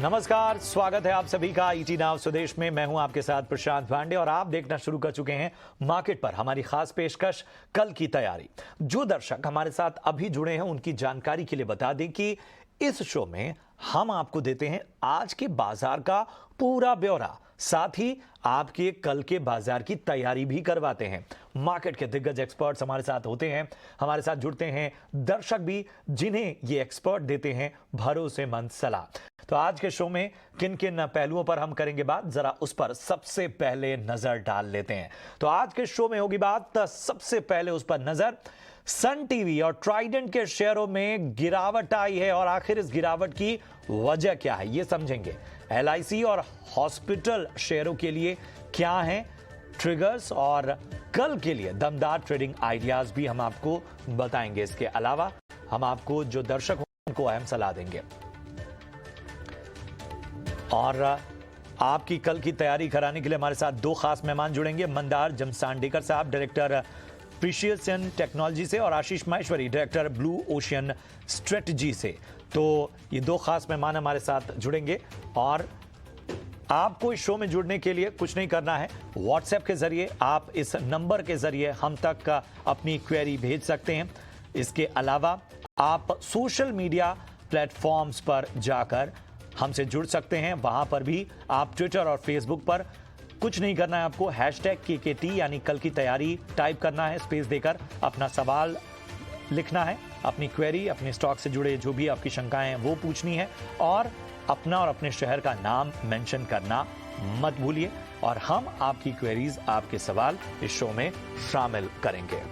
नमस्कार, स्वागत है आप सभी का ईटी नाउ स्वदेश में। मैं हूं आपके साथ प्रशांत पांडे और आप देखना शुरू कर चुके हैं मार्केट पर हमारी खास पेशकश कल की तैयारी। जो दर्शक हमारे साथ अभी जुड़े हैं उनकी जानकारी के लिए बता दें कि इस शो में हम आपको देते हैं आज के बाजार का पूरा ब्यौरा, साथ ही आपके कल के बाजार की तैयारी भी करवाते हैं। मार्केट के दिग्गज एक्सपर्ट्स हमारे साथ होते हैं, हमारे साथ जुड़ते हैं दर्शक भी, जिन्हें ये एक्सपर्ट देते हैं भरोसेमंद सलाह। तो आज के शो में किन किन पहलुओं पर हम करेंगे बात, जरा उस पर सबसे पहले नजर डाल लेते हैं। तो आज के शो में होगी बात सबसे पहले उस पर नजर, सन टीवी और ट्राइडेंट के शेयरों में गिरावट आई है और आखिर इस गिरावट की वजह क्या है ये समझेंगे। एलआईसी और हॉस्पिटल शेयरों के लिए क्या हैं ट्रिगर्स और कल के लिए दमदार ट्रेडिंग आइडियाज भी हम आपको बताएंगे। इसके अलावा हम आपको जो दर्शक हों उनको अहम सलाह देंगे और आपकी कल की तैयारी कराने के लिए हमारे साथ दो खास मेहमान जुड़ेंगे। मंदार जमसांडेकर साहब, डायरेक्टर प्रीशियसन टेक्नोलॉजी से, और Ashish Maheshwari, director blue ocean strategy से। तो ये दो खास मेहमान हमारे साथ जुड़ेंगे और आपको इस शो में जुड़ने के लिए कुछ नहीं करना है। व्हाट्सएप के जरिए आप इस नंबर के जरिए हम तक अपनी क्वेरी भेज सकते हैं। इसके अलावा आप सोशल मीडिया प्लेटफॉर्म्स पर जाकर हमसे जुड़ सकते हैं। वहां पर भी आप ट्विटर और फेसबुक पर कुछ नहीं करना है, आपको हैशटैग KKT यानी कल की तैयारी टाइप करना है, स्पेस देकर अपना सवाल लिखना है, अपनी क्वेरी, अपने स्टॉक से जुड़े जो भी आपकी शंकाएं हैं वो पूछनी है और अपना और अपने शहर का नाम मेंशन करना मत भूलिए और हम आपकी क्वेरीज, आपके सवाल इस शो में शामिल करेंगे।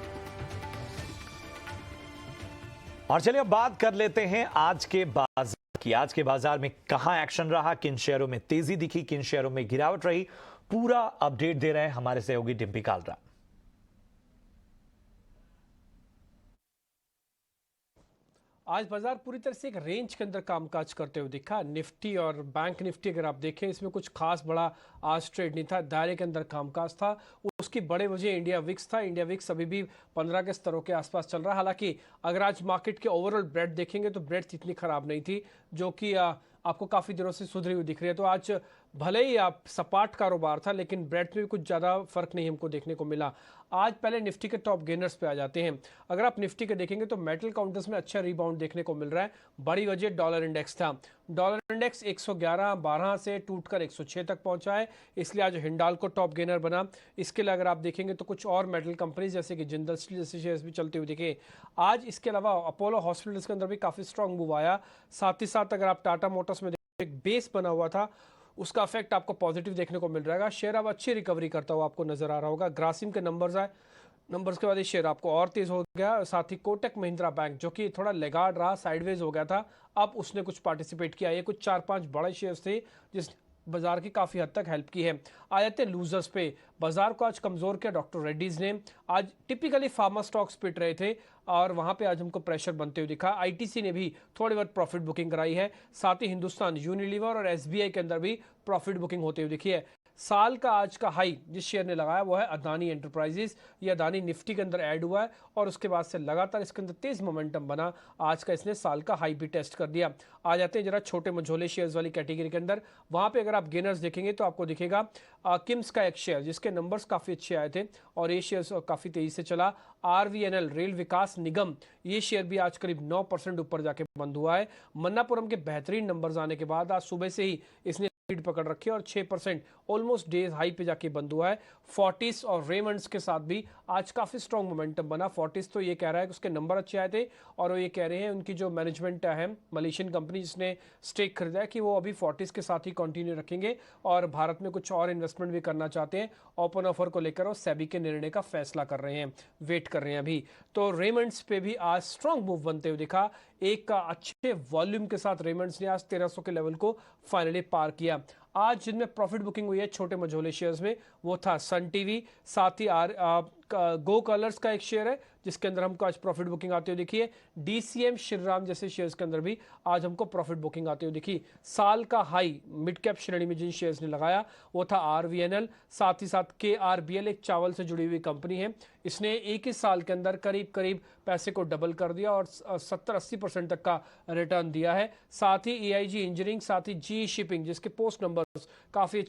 और चलिए अब बात कर लेते हैं आज के बाजार की। आज के बाजार में कहां एक्शन रहा, किन शेयरों में तेजी दिखी, किन शेयरों में गिरावट रही, पूरा अपडेट दे रहे हैं हमारे सहयोगी डिम्पी कालरा। आज बाजार पूरी तरह से एक रेंज के अंदर कामकाज करते हुए दिखा। निफ्टी और बैंक निफ्टी अगर आप देखें, इसमें कुछ खास बड़ा आज ट्रेड नहीं था, दायरे के अंदर कामकाज था। उसकी बड़े वजह इंडिया विक्स था। इंडिया विक्स अभी भी 15 के स्तरों के आसपास चल रहा है। हालांकि अगर आज मार्केट के ओवरऑल ब्रेड देखेंगे तो ब्रेड इतनी खराब नहीं थी, जो कि आपको काफी दिनों से सुधरी हुई दिख रही है। तो आज भले ही आप सपाट कारोबार था, लेकिन ब्रेड में भी कुछ ज्यादा फर्क नहीं हमको देखने को मिला। आज पहले निफ्टी के टॉप गेनर्स पे आ जाते हैं। अगर आप निफ्टी के देखेंगे तो मेटल काउंटर्स में अच्छा रिबाउंड देखने को मिल रहा है। बड़ी वजह डॉलर इंडेक्स था। डॉलर इंडेक्स 111.12 से टूटकर 106 तक पहुंचा है, इसलिए आज हिंडाल्को टॉप गेनर बना। इसके लिए अगर आप देखेंगे तो कुछ और मेटल कंपनीज जैसे कि जिंदल स्टील जैसे शेयर्स भी चलते हुए दिखे आज। इसके अलावा अपोलो हॉस्पिटल्स के अंदर भी काफी स्ट्रॉन्ग मूव आया। साथ ही साथ अगर आप टाटा मोटर्स में एक बेस बना हुआ था, उसका इफेक्ट आपको पॉजिटिव देखने को मिल रहा है। शेयर अब अच्छी रिकवरी करता हुआ आपको नजर आ रहा होगा। ग्रासिम के नंबर्स आए, नंबर्स के बाद ये शेयर आपको और तेज हो गया। साथ ही कोटक महिंद्रा बैंक जो कि थोड़ा लेगार्ड रहा, साइडवेज हो गया था, अब उसने कुछ पार्टिसिपेट किया। ये कुछ 4-5 बड़े शेयर्स थे जिस बाजार की काफी हद तक हेल्प की है। आ जाते हैं लूजर्स पे। बाजार को आज कमजोर किया डॉक्टर रेड्डीज ने। आज टिपिकली फार्मा स्टॉक्स पिट रहे थे और वहां पे आज हमको प्रेशर बनते हुए दिखा। आईटीसी ने भी थोड़ी बहुत प्रॉफिट बुकिंग कराई है। साथ ही हिंदुस्तान यूनिलीवर और एसबीआई के अंदर भी प्रॉफिट बुकिंग होते हुए दिखी है। साल का आज का हाई जिस शेयर ने लगाया वो है अदानी एंटरप्राइजेस। ये अदानी निफ्टी के अंदर ऐड हुआ है और उसके बाद से लगातार इसके अंदर तेज मोमेंटम बना। आज का इसने साल का हाई भी टेस्ट कर दिया। आ जाते हैं जरा छोटे मझोले शेयर्स वाली कैटेगरी के अंदर। वहां पे अगर आप गेनर्स देखेंगे तो आपको दिखेगा किम्स का एक शेयर जिसके नंबर्स काफी अच्छे आए थे और ये शेयर काफी तेजी से चला। RVNL रेल विकास निगम, ये शेयर भी आज करीब 9% ऊपर जाके बंद हुआ है। मन्नापुरम के बेहतरीन नंबर्स आने के बाद आज सुबह से ही इसने लीड पकड़ रखी है और 6% ऑलमोस्ट डेज हाई पे जाके बंद हुआ है। फोर्टिस और रेमंड्स के साथ भी आज काफी स्ट्रॉन्ग मोमेंटम बना। फोर्टिस तो ये कह रहा है कि उसके नंबर अच्छे आए थे और वो ये कह रहे हैं उनकी जो मैनेजमेंट है मलेशियन कंपनी जिसने स्टेक खरीदा है कि वो अभी फोर्टिस के साथ ही कंटिन्यू रखेंगे और भारत में कुछ और इन्वेस्टमेंट भी करना चाहते हैं। ओपन ऑफर को लेकर और सेबी के निर्णय का फैसला कर रहे हैं, वेट कर रहे हैं अभी। तो रेमंड्स पे भी आज स्ट्रॉन्ग मूव बनते हुए दिखा। एक का अच्छे वॉल्यूम के साथ रेमंड्स ने आज 1300 के लेवल को फाइनली पार किया। आज जिनमें प्रॉफिट बुकिंग हुई है छोटे मझोले शेयर्स में वो था सन टीवी, साथ ही गो कलर्स का एक शेयर है जिसके अंदर हमको आज प्रॉफिट बुकिंग आती हुई दिखी है। DCM श्रीराम जैसे शेयर्स के अंदर भी आज हमको प्रॉफिट बुकिंग आती हुई दिखी। साल का हाई मिड कैप श्रेणी में जिन शेयर्स ने लगाया वो था RVNL, साथ ही साथ KRBL, एक चावल से जुड़ी हुई कंपनी है। इसने एक ही साल के अंदर करीब करीब पैसे को डबल कर दिया और 70-80% तक का रिटर्न दिया है। साथ ही AIG इंजीनियरिंग, साथ ही GE शिपिंग जिसके पोस्ट नंबर्स काफी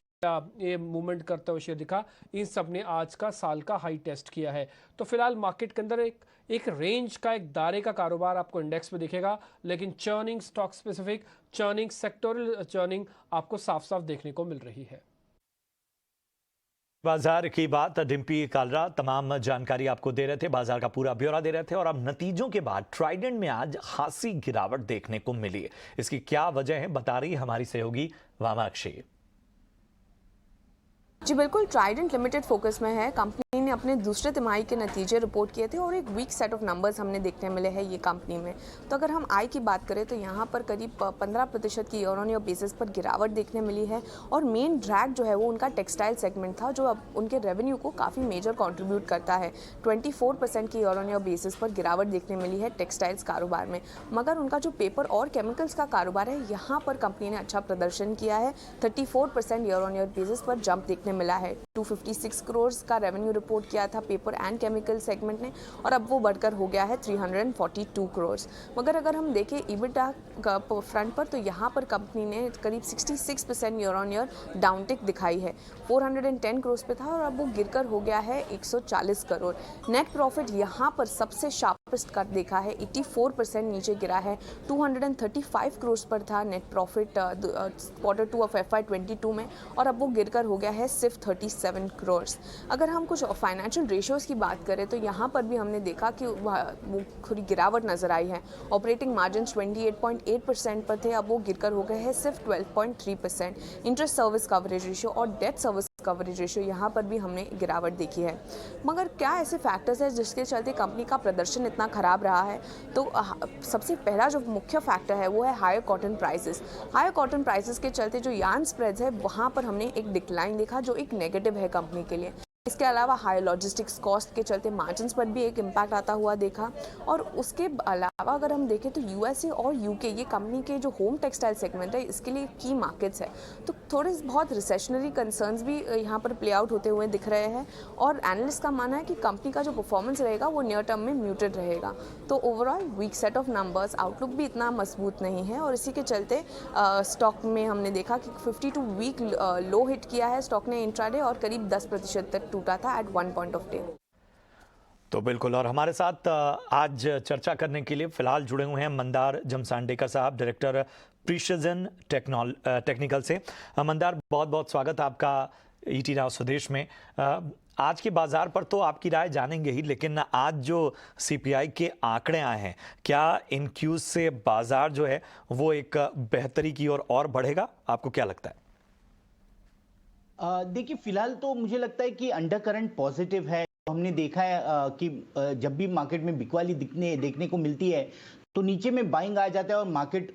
ये मूवमेंट करते हुए शेयर दिखा, इन सब ने आज का साल का हाई टेस्ट किया है। तो फिलहाल मार्केट के अंदर एक रेंज का, एक दायरे का कारोबार आपको इंडेक्स में दिखेगा, लेकिन churning, stock specific churning, sectoral churning आपको साफ साफ देखने को मिल रही है। बाजार की बात डिम्पी कालरा तमाम जानकारी आपको दे रहे थे, बाजार का पूरा ब्यौरा दे रहे थे। और अब नतीजों के बाद ट्राइडेंट में आज खासी गिरावट देखने को मिली है। इसकी क्या वजह है बता रही हमारी सहयोगी वामाक्षी। जी बिल्कुल, ट्राइडेंट लिमिटेड फोकस में है। कंपनी ने अपने दूसरे तिमाही के नतीजे रिपोर्ट किए थे और एक वीक सेट ऑफ नंबर्स हमने देखने मिले हैं ये कंपनी में। तो अगर हम आय की बात करें तो यहाँ पर करीब 15% की ईयर ऑन ईयर बेसिस पर गिरावट देखने मिली है। और मेन ड्रैग जो है वो उनका टेक्सटाइल सेगमेंट था, जो अब उनके रेवेन्यू को काफ़ी मेजर कंट्रीब्यूट करता है। 24% की ईयर ऑन ईयर बेसिस पर गिरावट देखने मिली है टेक्सटाइल्स कारोबार में। मगर उनका जो पेपर और केमिकल्स का कारोबार है, यहाँ पर कंपनी ने अच्छा प्रदर्शन किया है। 34% ईयर ऑन ईयर बेसिस पर जंप देखने मिला है। 256 करोड़ का रेवेन्यू रिपोर्ट किया था पेपर एंड केमिकल सेगमेंट ने, और अब वो बढ़कर हो गया है 342 करोड़। मगर अगर हम देखें EBITDA का फ्रंट पर, तो यहाँ पर कंपनी ने करीब 66% ईयर ऑन ईयर डाउनटिक दिखाई है। 410 करोड़ पे था और अब वो गिरकर हो गया है 140 करोड़। नेट प्रॉफिट यहाँ पर सबसे शार्पेस्ट कट देखा है, 84% नीचे गिरा है। 235 करोड़ पर था net profit Q2 of FY22 में, और अब वो गिरकर हो गया है सिर्फ 37 करोड़। अगर हम कुछ फाइनेंशियल रेशियोज की बात करें तो यहाँ पर भी हमने देखा कि वो थोड़ी गिरावट नजर आई है। ऑपरेटिंग मार्जिन 28.8% पर थे, अब वो गिरकर हो गए हैं सिर्फ 12.3%। इंटरेस्ट सर्विस कवरेज रेशियो और डेट सर्विस कवरेज रेशियो यहाँ पर भी हमने गिरावट देखी है। मगर क्या ऐसे फैक्टर्स हैं जिसके चलते कंपनी का प्रदर्शन इतना खराब रहा है? तो सबसे पहला जो मुख्य फैक्टर है वो है higher cotton prices. Higher cotton prices के चलते जो यार्न स्प्रेड्स है वहाँ पर हमने एक डिक्लाइन देखा, जो एक नेगेटिव है कंपनी के लिए। इसके अलावा हाई लॉजिस्टिक्स कॉस्ट के चलते मार्जिन्स पर भी एक इम्पैक्ट आता हुआ देखा। और उसके अलावा अगर हम देखें तो USA और UK, ये कंपनी के जो होम टेक्सटाइल सेगमेंट है, इसके लिए की मार्केट्स है। तो थोड़े बहुत रिसेशनरी कंसर्न्स भी यहाँ पर प्ले आउट होते हुए दिख रहे हैं। और एनालिस्ट का मानना है कि कंपनी का जो परफॉर्मेंस रहेगा वो नियर टर्म में म्यूटेड रहेगा। तो overall weak set of numbers, outlook भी इतना मजबूत नहीं है, और इसी के चलते स्टॉक में हमने देखा कि 52 वीक लो हिट किया है स्टॉक ने इंट्राडे, और करीब 10% तक टूटा था at one point of day. तो बिल्कुल, और हमारे साथ आज चर्चा करने के लिए फिलहाल जुड़े हुए हैं मंदार जमसांडेकर साहब, डायरेक्टर प्रिसिजन टेक्निकल से। मंदार, बहुत बहुत स्वागत आपका ET नाउ स्वदेश में। आज के बाजार पर तो आपकी राय जानेंगे ही, लेकिन आज जो CPI के आंकड़े आए हैं, क्या इन क्यूज से बाजार जो है वो एक बेहतरी की ओर और बढ़ेगा? आपको क्या लगता है? देखिए, फिलहाल तो मुझे लगता है कि अंडर करंट पॉजिटिव है। हमने देखा है कि जब भी मार्केट में बिकवाली देखने को मिलती है तो नीचे में बाइंग आ जाता है और मार्केट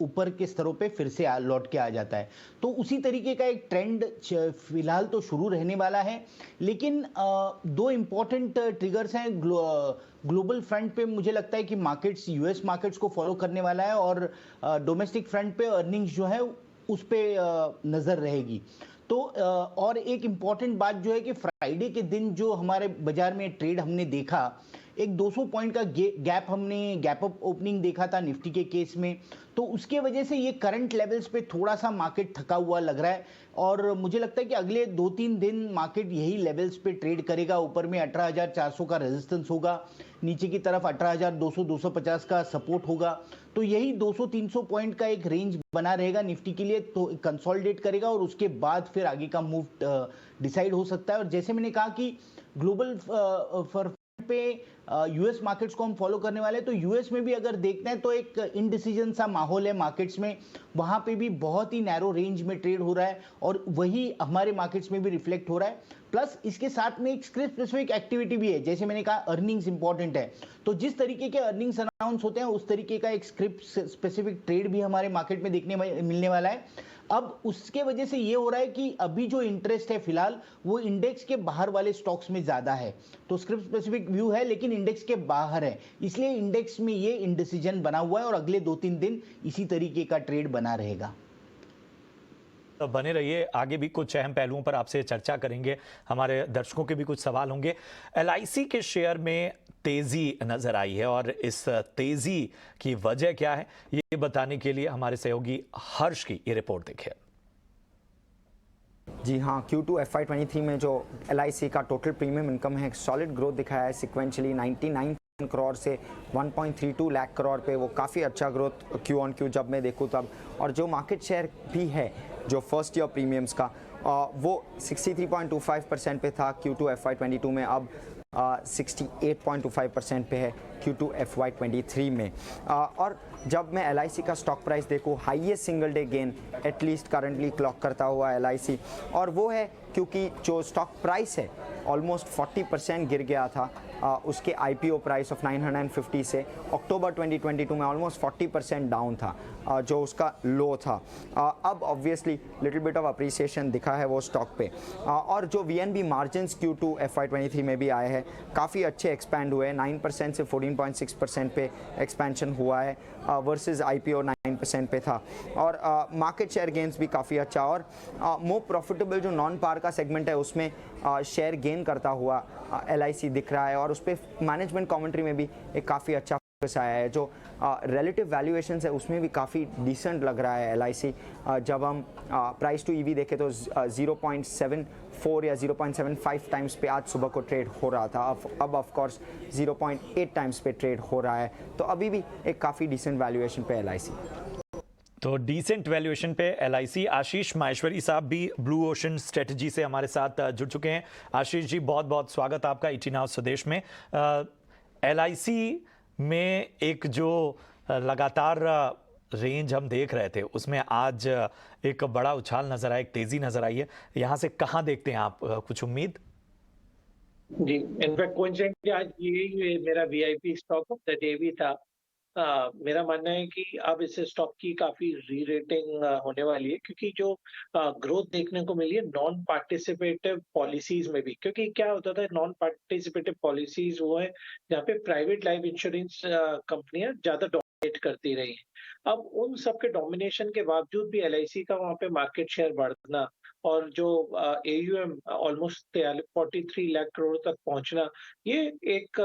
ऊपर के स्तरों पे फिर से लौट के आ जाता है। तो उसी तरीके का एक ट्रेंड फिलहाल तो शुरू रहने वाला है। लेकिन दो इम्पोर्टेंट ट्रिगर्स हैं ग्लोबल फ्रंट पे। मुझे लगता है कि मार्केट्स US मार्केट्स को फॉलो करने वाला है, और डोमेस्टिक फ्रंट पे अर्निंग्स जो है उस पर नजर रहेगी। तो और एक इम्पॉर्टेंट बात जो है कि फ्राइडे के दिन जो हमारे बाजार में ट्रेड हमने देखा, एक 200 पॉइंट का गैप अप ओपनिंग देखा था निफ्टी के केस में। तो उसके वजह से ये करंट लेवल्स पे थोड़ा सा मार्केट थका हुआ लग रहा है, और मुझे लगता है कि अगले 2-3 दिन मार्केट यही लेवल्स पे ट्रेड करेगा। ऊपर में 18,400 का रेजिस्टेंस होगा, नीचे की तरफ 18,200-250 का सपोर्ट होगा। तो यही 200-300 पॉइंट का एक रेंज बना रहेगा निफ्टी के लिए, तो कंसोलिडेट करेगा और उसके बाद फिर आगे का मूव डिसाइड हो सकता है। और जैसे मैंने कहा कि ग्लोबल पे US मार्केट्स को हम फॉलो करने वाले हैं, तो US में भी अगर देखते हैं तो एक इनडिसीजन सा माहौल है मार्केट्स में। वहां पे भी बहुत ही नैरो रेंज में ट्रेड हो रहा है, और वही हमारे मार्केट्स में भी रिफ्लेक्ट हो रहा है। प्लस इसके साथ में एक स्पेसिफिक एक्टिविटी भी है। जैसे मैंने कहा, अर्निंग्स इंपॉर्टेंट है, तो जिस तरीके के अर्निंग्स अनाउंस होते हैं उस तरीके का एक स्क्रिप्ट स्पेसिफिक ट्रेड भी हमारे मार्केट में देखने मिलने वाला है। अब उसके वजह से ये हो रहा है कि अभी जो इंटरेस्ट है फिलहाल वो इंडेक्स के बाहर वाले स्टॉक्स में ज्यादा है। तो स्क्रिप्ट स्पेसिफिक व्यू है लेकिन इंडेक्स के बाहर है, इसलिए इंडेक्स में ये इंडिसीजन बना हुआ है और अगले 2-3 दिन इसी तरीके का ट्रेड बना रहेगा। तो बने रहिए, आगे भी कुछ अहम पहलुओं पर आपसे चर्चा करेंगे। हमारे दर्शकों के भी कुछ सवाल होंगे। एलआईसी के शेयर में तेजी नजर आई है और इस तेजी की वजह क्या है, ये बताने के लिए हमारे सहयोगी हर्ष की ये रिपोर्ट देखिए। जी हाँ, Q2 FY23 में जो LIC का टोटल प्रीमियम इनकम है सॉलिड ग्रोथ दिखाया है सिक्वेंशली 99 करोड़ से 1.32 लाख करोड़ पे, वो काफ़ी अच्छा ग्रोथ Q on Q जब मैं देखूँ तब। और जो मार्केट शेयर भी है जो फर्स्ट ईयर प्रीमियम्स का वो 63.25% पे था Q2 FY22 में, अब 68.25% पे है Q2 FY23 में। और जब मैं LIC का स्टॉक प्राइस देखूँ, highest single day gain at least currently clock करता हुआ LIC, और वो है क्योंकि जो स्टॉक प्राइस है ऑलमोस्ट 40% गिर गया था उसके IPO प्राइस ऑफ 950 से अक्टूबर 2022 में ऑलमोस्ट 40% डाउन था जो उसका लो था। अब obviously little bit of appreciation दिखा है वो स्टॉक पे। और जो VNB मार्जिन्स Q2 FY23 में भी आए हैं, काफ़ी अच्छे एक्सपैंड हुए हैं, 9% से 14.6% पे एक्सपेंशन हुआ है वर्सेस IPO 9% पे था। और मार्केट शेयर गेन्स भी काफ़ी अच्छा, और मोर प्रॉफिटेबल जो नॉन पार का सेगमेंट है उसमें शेयर गेन करता हुआ LIC दिख रहा है। और उस पर मैनेजमेंट कमेंट्री में भी एक काफ़ी अच्छा फोकस आया है। जो रिलेटिव वैल्यूएशन है उसमें भी काफ़ी डिसेंट लग रहा है LIC। जब हम प्राइस टू EV देखें तो 0.74 या 0.75 टाइम्स पे आज सुबह को ट्रेड हो रहा था, अब ऑफ कोर्स 0.8 टाइम्स पे ट्रेड हो रहा है। तो अभी भी एक काफ़ी डिसेंट वैल्यूएशन पे LIC। तो डिसेंट वैल्यूएशन पे LIC। आशीष माहेश्वरी साहब भी ब्लू ओशन स्ट्रेटजी से हमारे साथ जुड़ चुके हैं। आशीष जी, बहुत बहुत स्वागत आपका ET नाउ स्वदेश में। LIC में एक जो लगातार रेंज हम देख रहे थे उसमें आज एक बड़ा उछाल नजर आया, एक तेजी नजर आई है, यहाँ से कहाँ देखते हैं आप, कुछ उम्मीद? जी, इनफैक्ट कोइंसिडेंटली आज ये मेरा VIP stock of the day भी था। मेरा मानना है कि अब इस स्टॉक की काफी री रेटिंग होने वाली है, क्योंकि जो ग्रोथ देखने को मिली है नॉन पार्टिसिपेटिव पॉलिसीज में भी। क्योंकि क्या होता था, नॉन पार्टिसिपेटिव पॉलिसीज वो है जहाँ पे प्राइवेट लाइफ इंश्योरेंस कंपनियां ज्यादा डोमिनेट करती रही हैं। अब उन सब के डोमिनेशन के बावजूद भी LIC का वहाँ पे मार्केट शेयर बढ़ना और जो AUM ऑलमोस्ट 43 लाख करोड़ तक पहुंचना, ये एक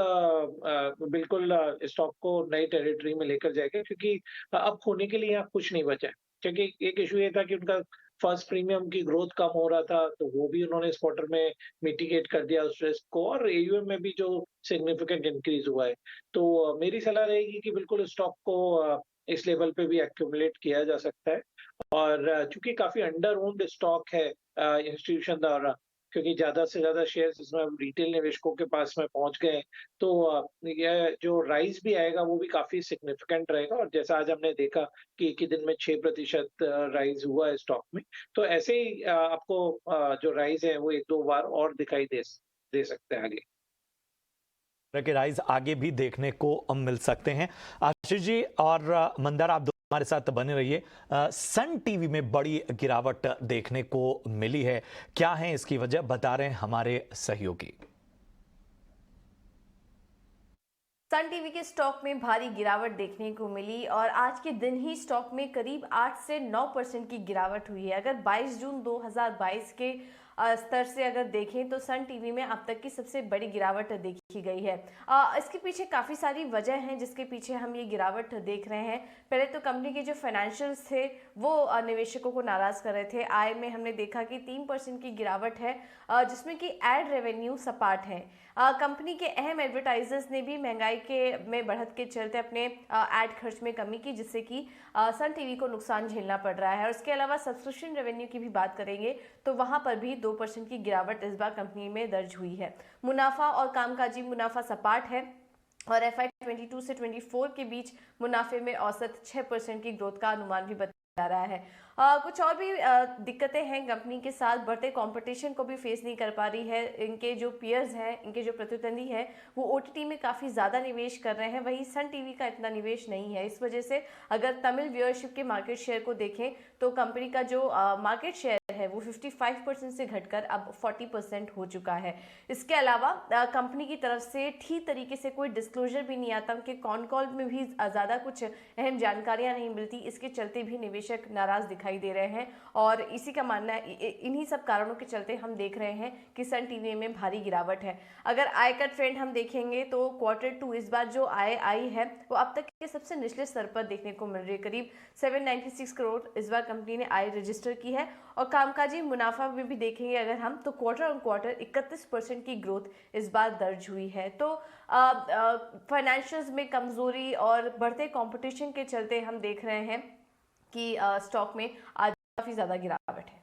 बिल्कुल स्टॉक को नई टेरिटरी में लेकर जाएगा। क्योंकि अब खोने के लिए यहाँ कुछ नहीं बचा है। क्योंकि एक इशू ये था कि उनका फर्स्ट प्रीमियम की ग्रोथ कम हो रहा था, तो वो भी उन्होंने इस क्वार्टर में मिटिगेट कर दिया उस रिस्क को, और AUM में भी जो सिग्निफिकेंट इंक्रीज हुआ है। तो मेरी सलाह रहेगी कि बिल्कुल स्टॉक को इस लेवल पे भी एक्यूमुलेट किया जा सकता है। और चूंकि काफी अंडर ओन्ड स्टॉक है इंस्टीट्यूशन द्वारा, क्योंकि ज्यादा से ज्यादा शेयर्स इसमें रिटेल निवेशकों के पास में पहुंच गए, तो यह जो राइज भी आएगा वो भी काफी सिग्निफिकेंट रहेगा। और जैसा आज हमने देखा कि एक ही दिन में 6% राइज हुआ है स्टॉक में, तो ऐसे ही आपको जो राइज है वो 1-2 बार और दिखाई दे सकते हैं आगे के राइज आगे भी देखने को मिल सकते हैं। आशीष जी और मंदार, आप हमारे साथ बने रहिए। सन टीवी में बड़ी गिरावट देखने को मिली है, क्या है इसकी वजह, बता रहे हैं हमारे सहयोगी। सन टीवी के स्टॉक में भारी गिरावट देखने को मिली और आज के दिन ही स्टॉक में करीब 8 से 9% की गिरावट हुई है। अगर 22 जून 2022 के स्तर से अगर देखें तो सन टीवी में अब तक की सबसे बड़ी गिरावट देखी गई है। इसके पीछे काफ़ी सारी वजह हैं जिसके पीछे हम ये गिरावट देख रहे हैं। पहले तो कंपनी के जो फाइनेंशियल्स थे वो निवेशकों को नाराज़ कर रहे थे। आय में हमने देखा कि 3% की गिरावट है, जिसमें कि एड रेवेन्यू सपाट है। कंपनी के अहम एडवर्टाइजर्स ने भी महंगाई में बढ़त के चलते अपने एड खर्च में कमी की, जिससे कि सन टीवी को नुकसान झेलना पड़ रहा है। और इसके अलावा सब्सक्रिप्शन रेवेन्यू की भी बात करेंगे तो वहां पर भी 2% की गिरावट इस बार कंपनी में दर्ज हुई है। मुनाफा और कामकाजी मुनाफा सपाट है और FY22 से 24 के बीच मुनाफे में औसत 6% की ग्रोथ का अनुमान भी बता रहा है। कुछ और भी दिक्कतें हैं कंपनी के साथ, बढ़ते कंपटीशन को भी फेस नहीं कर पा रही है। इनके जो पीयर्स हैं, इनके जो प्रतिद्वंदी हैं, वो ओटीटी में काफ़ी ज़्यादा निवेश कर रहे हैं, वहीं सन टीवी का इतना निवेश नहीं है। इस वजह से अगर तमिल व्यूअरशिप के मार्केट शेयर को देखें तो कंपनी का जो मार्केट शेयर है वो 55% से घटकर अब 40% हो चुका है। इसके अलावा कंपनी की तरफ से ठीक तरीके से कोई डिस्क्लोजर भी नहीं आता, उनके कॉन कॉल में भी ज़्यादा कुछ अहम जानकारियां नहीं मिलती। इसके चलते भी निवेशक नाराज दिखाई दे रहे हैं और इसी का मानना है, इन्हीं सब कारणों के चलते हम देख रहे हैं कि सन टीवी में भारी गिरावट है। अगर आय का ट्रेंड हम देखेंगे तो Q2 इस बार जो आय आई है वो अब तक के सबसे निचले स्तर पर देखने को मिल रही है। करीब 796 करोड़ इस बार कंपनी ने आय रजिस्टर की है और कामकाजी मुनाफा में भी देखेंगे अगर हम तो क्वार्टर 31% की ग्रोथ इस बार दर्ज हुई है। तो फाइनेंशियल्स में कमजोरी और बढ़ते कंपटीशन के चलते हम देख रहे हैं कि स्टॉक में आज काफ़ी ज़्यादा गिरावट है।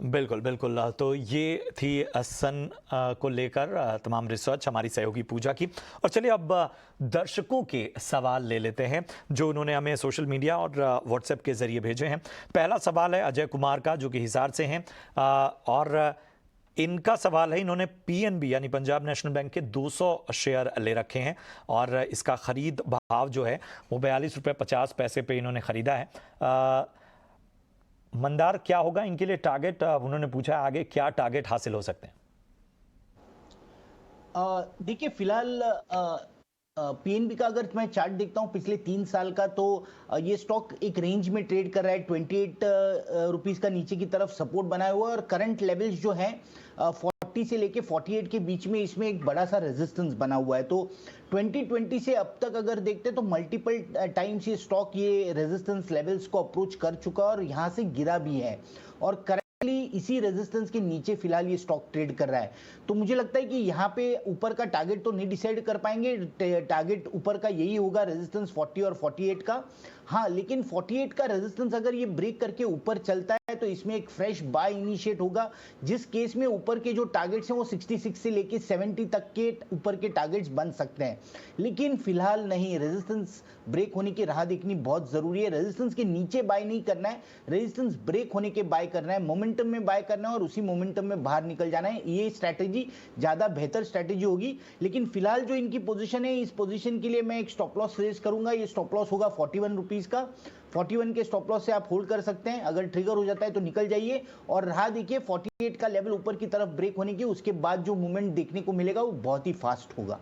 बिल्कुल बिल्कुल। तो ये थी सन को लेकर तमाम रिसर्च हमारी सहयोगी पूजा की। और चलिए अब दर्शकों के सवाल ले लेते हैं जो उन्होंने हमें सोशल मीडिया और व्हाट्सएप के ज़रिए भेजे हैं। पहला सवाल है अजय कुमार का, जो कि हिसार से हैं, और इनका सवाल है, इन्होंने पीएनबी यानी पंजाब नेशनल बैंक के 200 शेयर ले रखे हैं और इसका खरीद भाव जो है वो 42.50 रुपये पे इन्होंने ख़रीदा है। मंदार, क्या होगा इनके लिए टारगेट? उन्होंने पूछा है आगे क्या टारगेट हासिल हो सकते हैं? देखिए, फिलहाल पीएनबी का अगर मैं चार्ट देखता हूं पिछले 3 साल का, तो ये स्टॉक एक रेंज में ट्रेड कर रहा है। 28 रुपीस का नीचे की तरफ सपोर्ट बनाया हुआ है और करंट लेवल्स जो है 40 से लेके 48 के बीच में इसमें एक बड़ा सा रेजिस्टेंस बना हुआ है। तो 2020 से अब तक अगर देखते हैं तो मल्टीपल टाइम्स ये स्टॉक ये रेजिस्टेंस लेवल्स को अप्रोच कर चुका है और यहां से गिरा भी है और इसी रेजिस्टेंस के नीचे फिलहाल ये स्टॉक ट्रेड कर रहा है। तो मुझे लगता है कि यहाँ पे ऊपर का टारगेट तो नहीं डिसाइड कर पाएंगे, टारगेट ऊपर का यही होगा, रेजिस्टेंस 40 और 48 का। हाँ, लेकिन 48 का रेजिस्टेंस अगर ये ब्रेक करके ऊपर चलता है तो इसमें एक फ्रेश बाय इनिशिएट होगा, जिस केस में ऊपर के जो टारगेट्स हैं वो 66 से लेके 70 तक के ऊपर के टारगेट्स बन सकते हैं। लेकिन फिलहाल नहीं, रेजिस्टेंस ब्रेक होने की राह देखनी बहुत जरूरी है। रेजिस्टेंस के नीचे बाय नहीं करना है, रेजिस्टेंस ब्रेक होने के बाय करना है, मोमेंटम में बाय करना है और उसी मोमेंटम में बाहर निकल जाना है। ये स्ट्रैटेजी ज्यादा बेहतर स्ट्रैटेजी होगी। लेकिन फिलहाल जो इनकी पोजीशन है, इस पोजीशन के लिए मैं एक स्टॉप लॉस रेज करूंगा। ये स्टॉप लॉस होगा 41 रुपीज का। 41 के स्टॉप लॉस से आप होल्ड कर सकते हैं, अगर ट्रिगर हो जाता है तो निकल जाइए और राह देखिए 48 का लेवल ऊपर की तरफ ब्रेक होने की, उसके बाद जो मूवमेंट देखने को मिलेगा वो बहुत ही फास्ट होगा।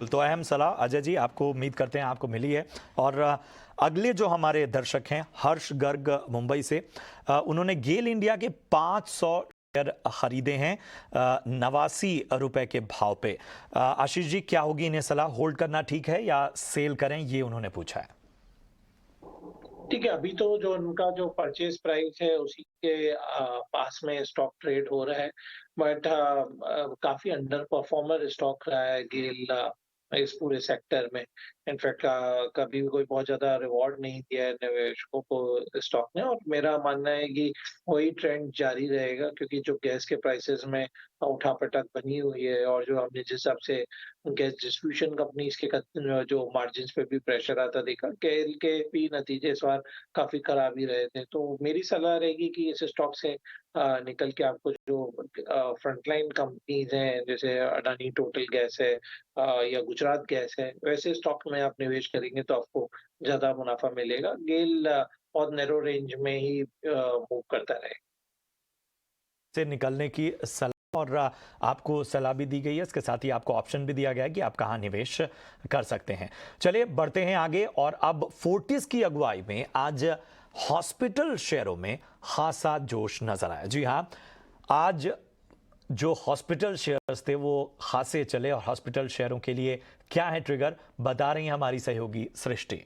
तो अहम सलाह अजय जी आपको, उम्मीद करते हैं आपको मिली है। और अगले जो हमारे दर्शक हैं हर्ष गर्ग मुंबई से, उन्होंने गेल इंडिया के 500 शेयर खरीदे हैं 89 रुपए के भाव पे। आशीष जी, क्या होगी इन्हें सलाह? होल्ड करना ठीक है या सेल करें, ये उन्होंने पूछा है। ठीक है, अभी तो जो उनका जो परचेज प्राइस है उसी के पास में स्टॉक ट्रेड हो रहा है, बट काफी अंडर परफॉर्मर स्टॉक रहा है गेल इस पूरे सेक्टर में। इनफैक्ट कभी भी कोई बहुत ज्यादा रिवॉर्ड नहीं दिया है निवेशकों को स्टॉक ने, और मेरा मानना है कि वही ट्रेंड जारी रहेगा, क्योंकि जो गैस के प्राइसेस में उठापटक बनी हुई है और जो हमने जिस हिसाब से गैस डिस्ट्रीब्यूशन कंपनीज के जो मार्जिन्स पे भी प्रेशर आता देखा, गेल के भी नतीजे इस बार काफी खराब ही रहे थे। तो मेरी सलाह रहेगी कि इस स्टॉक से निकल के आपको जो फ्रंटलाइन कंपनीज हैं जैसे अडानी टोटल गैस है या गुजरात गैस है, वैसे स्टॉक में आप निवेश करेंगे तो आपको ज्यादा मुनाफा मिलेगा। गेल और नैरो रेंज में ही मूव करता रहेगा। से निकलने की सलाह और आपको सलाह भी दी गई है, इसके साथ ही आपको ऑप्शन भी दिया गया है कि आप कहां निवेश कर सकते हैं। चलिए बढ़ते हैं आगे। और अब फोर्टिस की अगुवाई में आज हॉस्पिटल शेयरों में खासा जोश नजर आया। जी हां, आज जो हॉस्पिटल शेयर्स थे वो खासे चले। और हॉस्पिटल शेयरों के लिए क्या है ट्रिगर, बता रही हैं हमारी सहयोगी सृष्टि।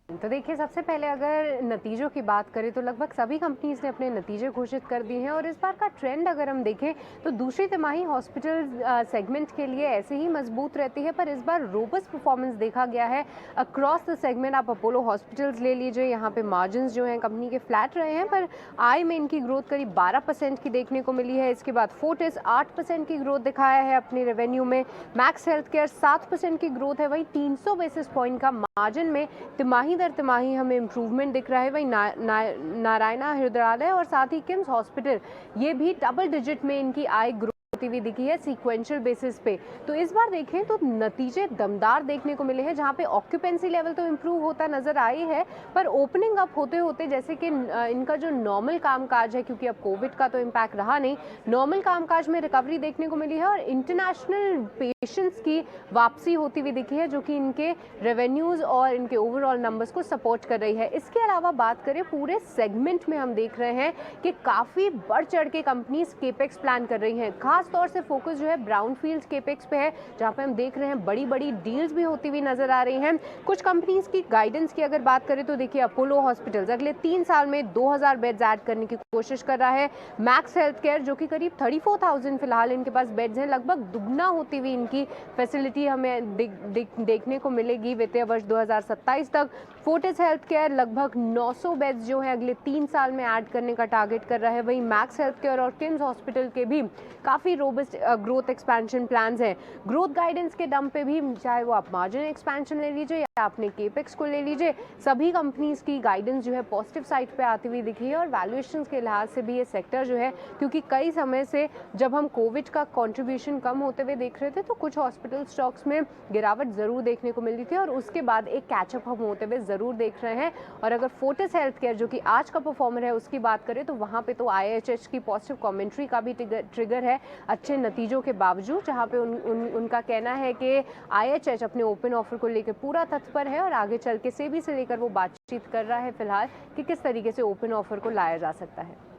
तो देखिए, सबसे पहले अगर नतीजों की बात करें तो लगभग सभी कंपनीज ने अपने नतीजे घोषित कर दिए हैं और इस बार का ट्रेंड अगर हम देखें तो दूसरी तिमाही हॉस्पिटल सेगमेंट के लिए ऐसे ही मजबूत रहती है, पर इस बार रोबस्ट परफॉर्मेंस देखा गया है अक्रॉस द सेगमेंट। आप अपोलो हॉस्पिटल्स ले लीजिए, यहाँ पे मार्जिन जो हैं कंपनी के फ्लैट रहे हैं, पर आय में इनकी ग्रोथ करीब 12% की देखने को मिली है। इसके बाद फोर्टिस 8% की ग्रोथ दिखाया है अपने रेवेन्यू में। मैक्स हेल्थ केयर 7% की ग्रोथ है, वही 300 बेसिस पॉइंट का मार्जिन में तिमाही दर तिमाही हमें इम्प्रूवमेंट दिख रहा है। वहीं नारायणा हृदयालय और साथ ही किम्स हॉस्पिटल ये भी डबल डिजिट में इनकी आय ग्रोथ होती हुई दिखी है सीक्वेंशियल बेसिस पे। तो इस बार देखें तो नतीजे दमदार देखने को मिले हैं, जहां पे ऑक्यूपेंसी लेवल तो इम्प्रूव होता नजर आई है, पर ओपनिंग अप होते होते जैसे कि इनका जो नॉर्मल कामकाज है, क्योंकि अब कोविड का तो इम्पैक्ट रहा नहीं, नॉर्मल कामकाज में रिकवरी देखने को मिली है और इंटरनेशनल पेशेंट्स की वापसी होती हुई दिखी है, जो कि इनके रेवेन्यूज और इनके ओवरऑल नंबर्स को सपोर्ट कर रही है। इसके अलावा बात करें पूरे सेगमेंट में, हम देख रहे हैं कि काफी बढ़ चढ़ के कंपनीज केपेक्स प्लान कर रही हैं। खास तौर से फोकस जो है ब्राउनफील्ड केपेक्स पे है, जहां पे हम देख रहे हैं बड़ी बड़ी डील्स भी होती हुई नजर आ रही हैं। कुछ कंपनीज की गाइडेंस की अगर बात करें तो देखिए, अपोलो हॉस्पिटल्स अगले 3 साल में 2000 बेड्स ऐड करने की कोशिश कर रहा है। मैक्स हेल्थ केयर जो कि करीब 34,000 फिलहाल इनके पास बेड्स हैं, लगभग दुगना होती हुई इनकी फैसिलिटी हमें देखने को मिलेगी वित्तीय वर्ष 2027 तक। फोर्टिस हेल्थ केयर लगभग 900 बेड्स जो है अगले 3 साल में ऐड करने का टारगेट कर रहा है। वहीं मैक्स हेल्थ केयर और किम्स हॉस्पिटल के भी काफ़ी रोबस्ट ग्रोथ एक्सपेंशन प्लान्स हैं। ग्रोथ गाइडेंस के दम पे भी, चाहे वो आप मार्जिन एक्सपेंशन ले लीजिए या आपने केपेक्स को ले लीजिए, सभी कंपनीज की गाइडेंस जो है पॉजिटिव साइड पे आती हुई दिखी है। और वैल्यूएशंस के लिहाज से भी ये सेक्टर जो है, क्योंकि कई समय से जब हम कोविड का कंट्रीब्यूशन कम होते हुए देख रहे थे तो कुछ हॉस्पिटल स्टॉक्स में गिरावट ज़रूर देखने को मिलती थी, और उसके बाद एक कैचअप हम होते हुए ज़रूर देख रहे हैं। और अगर फोर्टिस हेल्थ केयर जो कि आज का परफॉर्मर है उसकी बात करें तो वहाँ पे तो IHH की पॉजिटिव कमेंट्री का भी ट्रिगर है अच्छे नतीजों के बावजूद, जहाँ पे उनका कहना है कि IHH अपने ओपन ऑफर को लेकर पूरा तत्पर है और आगे चल के सेबी से लेकर वो बातचीत कर रहा है फिलहाल कि किस तरीके से ओपन ऑफर को लाया जा सकता है।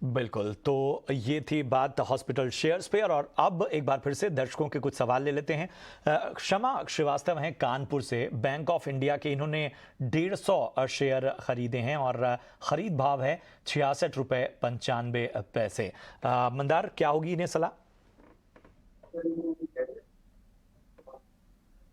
बिल्कुल, तो ये थी बात हॉस्पिटल शेयर्स पे। और अब एक बार फिर से दर्शकों के कुछ सवाल ले लेते हैं। क्षमा श्रीवास्तव हैं कानपुर से, बैंक ऑफ इंडिया के इन्होंने 150 शेयर खरीदे हैं और खरीद भाव है 66 रुपये 95 पैसे। मंदार, क्या होगी इन्हें सलाह?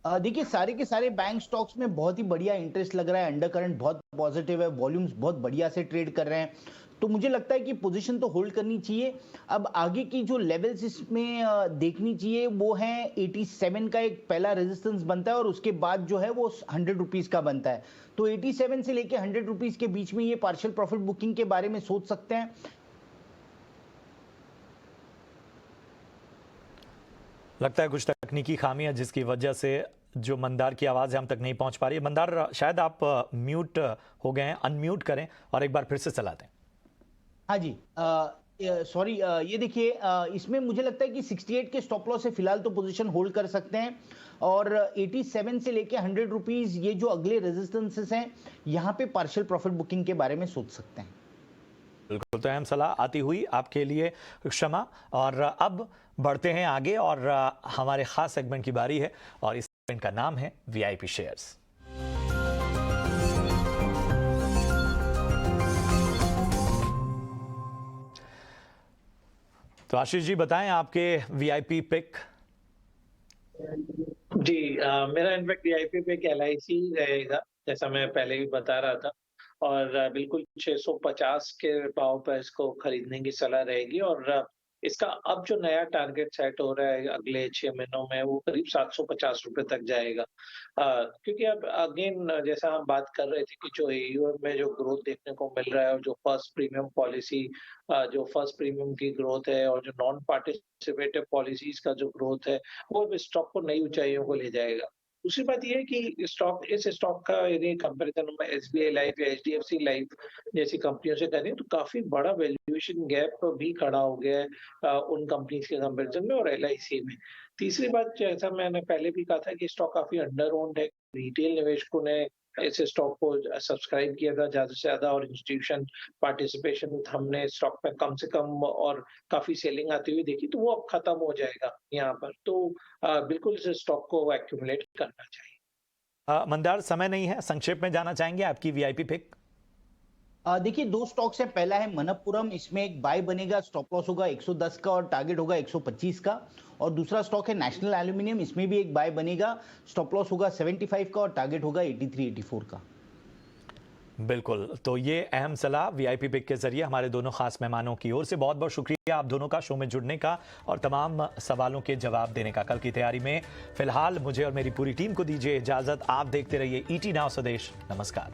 देखिए, सारे के सारे बैंक स्टॉक्स में बहुत ही बढ़िया इंटरेस्ट लग रहा है, अंडर करंट बहुत पॉजिटिव है, वॉल्यूम्स बहुत बढ़िया से ट्रेड कर रहे हैं, तो मुझे लगता है कि पोजीशन तो होल्ड करनी चाहिए। अब आगे की जो लेवल्स इसमें देखनी चाहिए वो है 87 का एक पहला रेजिस्टेंस बनता है और उसके बाद जो है वो 100 रुपीज का बनता है। तो 87 से लेके 100 रुपीज के बीच में ये पार्शियल प्रॉफिट बुकिंग के बारे में सोच सकते हैं। लगता है कुछ तकनीकी खामी है जिसकी वजह से जो मंदार की आवाज़ है हम तक नहीं पहुंच पा रही है। मंदार, शायद आप म्यूट हो गए हैं, अनम्यूट करें और एक बार फिर से चला दें। हाँ जी, सॉरी, ये देखिए, इसमें मुझे लगता है कि 68 के स्टॉप लॉस से फिलहाल तो पोजीशन होल्ड कर सकते हैं और 87 से लेके 100 रुपीज ये जो अगले रेजिस्टेंसेस हैं यहाँ पे पार्शियल प्रॉफिट बुकिंग के बारे में सोच सकते हैं। बिल्कुल, तो अहम सलाह आती हुई आपके लिए क्षमा। और अब बढ़ते हैं आगे और हमारे खास सेगमेंट की बारी है और इस सेगमेंट का नाम है VIP शेयर्स। तो आशीष जी बताएं आपके VIP पिक। जी, मेरा इनफैक्ट VIP पिक LIC रहेगा, जैसा मैं पहले भी बता रहा था, और बिल्कुल 650 के भाव पर इसको खरीदने की सलाह रहेगी। और इसका अब जो नया टारगेट सेट हो रहा है अगले 6 महीनों में, वो करीब 750 रुपए तक जाएगा। क्योंकि अब अगेन जैसा हम बात कर रहे थे कि जो AUM में जो ग्रोथ देखने को मिल रहा है और जो फर्स्ट प्रीमियम पॉलिसी, जो फर्स्ट प्रीमियम की ग्रोथ है और जो नॉन पार्टिसिपेटिव पॉलिसीज का जो ग्रोथ है, वो स्टॉक को नई ऊंचाइयों को ले जाएगा। दूसरी बात यह है कि इस स्टॉक का यदि कंपैरिजन में SBI लाइफ या HDFC लाइफ जैसी कंपनियों से करें तो काफी बड़ा वैल्यूएशन गैप भी खड़ा हो गया है उन कंपनीज के कंपैरिजन में और LIC में। तीसरी बात, जैसा मैंने पहले भी कहा था कि स्टॉक काफी अंडर ओन्ड है। रिटेल निवेशकों ने इस स्टॉक को सब्सक्राइब किया था ज्यादा से ज्यादा और इंस्टीट्यूशन पार्टिसिपेशन हमने स्टॉक में कम से कम और काफी सेलिंग आती हुई देखी, तो वो अब खत्म हो जाएगा यहाँ पर। तो बिल्कुल इस स्टॉक को एक्यूमुलेट करना चाहिए। मंदार, समय नहीं है, संक्षेप में जाना चाहेंगे आपकी VIP पिक? देखिए, 2 स्टॉक्स है, पहला है मनप्पुरम, इसमें एक बाय बनेगा, स्टॉप लॉस होगा 110 का और टारगेट होगा 125 का। और दूसरा स्टॉक है नेशनल एल्यूमिनियम, इसमें भी एक बाय बनेगा, स्टॉप लॉस होगा 75 का और टारगेट होगा 83-84 का। बिल्कुल, तो ये अहम सलाह वीआईपी पिक के जरिए हमारे दोनों खास मेहमानों की ओर से बहुत बहुत शुक्रिया आप दोनों का शो में जुड़ने का और तमाम सवालों के जवाब देने का। कल की तैयारी में फिलहाल मुझे और मेरी पूरी टीम को दीजिए इजाजत। आप देखते रहिए ईटी नाउ स्वदेश। नमस्कार।